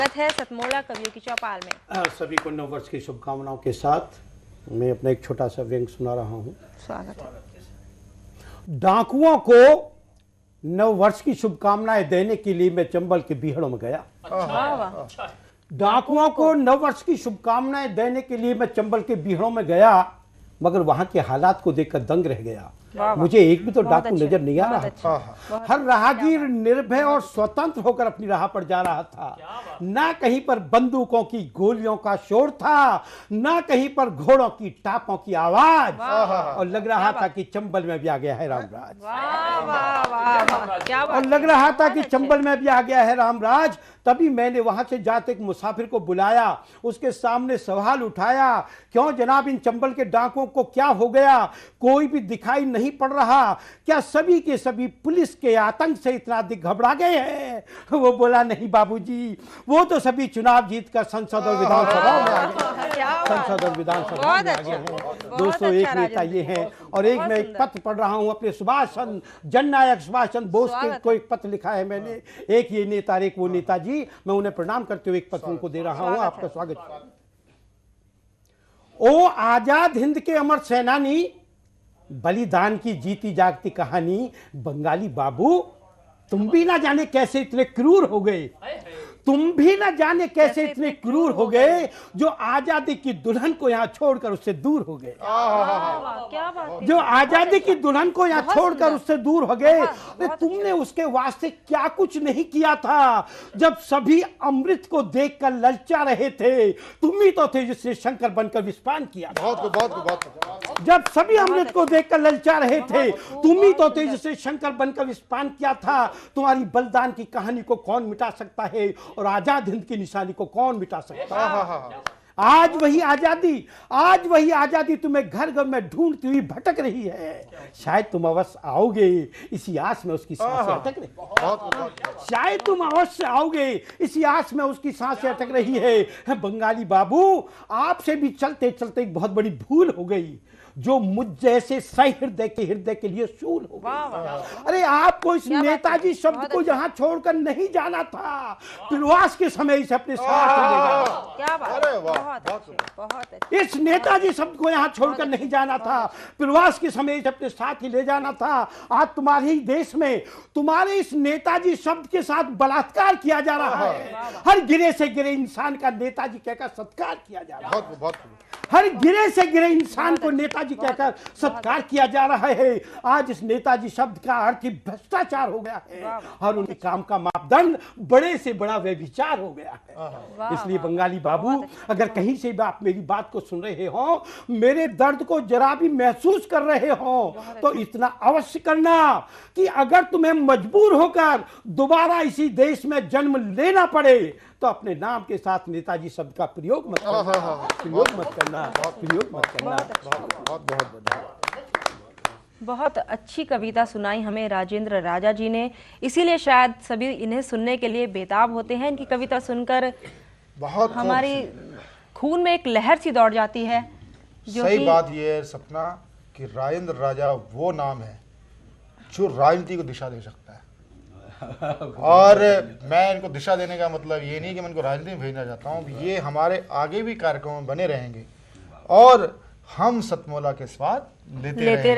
है सतमोला कवियों की चौपाल में। सभी को नव वर्ष की शुभकामनाओं के साथ मैं अपना एक छोटा सा व्यंग सुना रहा हूँ। स्वागत है। डाकुओं को नव वर्ष की शुभकामनाएं देने के लिए मैं चंबल के बीहड़ों में गया। डाकुओं को नव वर्ष की शुभकामनाएं देने के लिए मैं चंबल के बीहड़ों में गया, मगर वहां के हालात को देखकर दंग रह गया। मुझे एक भी तो डाकू नजर नहीं आ रहा था। हर राहगीर निर्भय और स्वतंत्र होकर अपनी राह पर जा रहा था। ना कहीं पर बंदूकों की गोलियों का शोर था, ना कहीं पर घोड़ों की टापों की आवाज, और लग रहा था कि चंबल में भी आ गया है रामराज। और लग रहा था कि चंबल में भी आ गया है रामराज। तभी मैंने वहां से जाते एक मुसाफिर को बुलाया, उसके सामने सवाल उठाया, क्यों जनाब इन चंबल के डाकुओं को क्या हो गया? कोई भी दिखाई नहीं पड़ रहा, क्या सभी के सभी पुलिस के आतंक से इतना अधिक घबरा गए हैं? वो बोला, नहीं बाबूजी, वो तो सभी चुनाव जीत कर संसद और विधानसभा में आ गए। संसद और विधानसभा में आ गए हैं। दोस्तों, एक नेता ये हैं और एक मैं एक पत्र पढ़ रहा हूं अपने सुभाष चंद्र जननायक सुभाष चंद्र बोस को एक पत्र लिखा है मैंने। एक ये नेता, एक वो नेताजी। मैं उन्हें प्रणाम करते हुए एक पत्र उनको दे रहा हूं। आपका स्वागत। ओ आजाद हिंद के अमर सेनानी, बलिदान की जीती जागती कहानी, बंगाली बाबू तुम भी ना जाने कैसे इतने क्रूर हो गए। तुम भी ना जाने कैसे इतने क्रूर हो गए जो आजादी की दुल्हन को यहाँ छोड़कर उससे दूर हो गए। क्या बात है। जो आजादी की दुल्हन को यहाँ छोड़कर उससे दूर हो गए। तुमने उसके वास्ते क्या कुछ नहीं किया था। जब सभी अमृत को देखकर ललचा रहे थे, तुम ही तो थे जिसने शंकर बनकर विस्फान किया। जब सभी अमृत को देखकर ललचा रहे थे, तुम ही तो थे जिसने शंकर बनकर विस्फान किया था। तुम्हारी बलिदान की कहानी को कौन मिटा सकता है और आजाद हिंद की निशानी को कौन मिटा सकता है? आज वही आजादी तुम्हें घर घर में ढूंढती हुई भटक रही है। शायद तुम अवश्य आओगे, इसी आस में उसकी सांसें अटक रही। शायद तुम अवश्य आओगे, इसी आस में उसकी सांसें अटक रही है। बंगाली बाबू, आपसे भी चलते चलते एक बहुत बड़ी भूल हो गई, जो मुझ जैसे सहृदय के लिए शूल हो गई। अरे आपको इस नेताजी शब्द को यहाँ छोड़कर नहीं जाना था। प्रवास के समय इसे अपने साथ ले जाना। क्या बात है। बहुत अच्छे। इस नेताजी शब्द को यहाँ छोड़कर नहीं जाना था। प्रवास के समय इसे अपने साथ ही ले जाना था। आज तुम्हारे ही देश में तुम्हारे इस नेताजी शब्द के साथ बलात्कार किया जा रहा है। हर गिरे से गिरे इंसान का नेताजी कहकर सत्कार किया जा रहा है। हर गिरे से गिरे इंसान को नेताजी कहकर सत्कार किया जा रहा है। आज इस नेताजी शब्द का अर्थ ही भ्रष्टाचार हो गया है और उनके काम का मापदंड बड़े से बड़ा व्यभिचार हो गया है। इसलिए बंगाली बाबू, अगर कहीं से भी आप मेरी बात को सुन रहे हो, मेरे दर्द को जरा भी महसूस कर रहे हो, तो इतना अवश्य करना कि अगर तुम्हें मजबूर होकर दोबारा इसी देश में जन्म लेना पड़े, तो अपने नाम के साथ नेताजी शब्द का प्रयोग मत करना। बहुत अच्छी कविता सुनाई हमें राजेंद्र राजा जी ने। इसीलिए शायद सभी इन्हें सुनने के लिए बेताब होते हैं। इनकी कविता सुनकर बहुत हमारी खून में एक लहर सी दौड़ जाती है। सही बात यह है सपना कि राजेंद्र राजा वो नाम है जो राजनीति को दिशा दे सकता है। और मैं इनको दिशा देने का मतलब ये नहीं कि मैं इनको राजनीति में भेजना चाहता हूँ। ये हमारे आगे भी कार्यक्रम में बने रहेंगे और हम सतमोला के स्वाद लेते रहेंगे।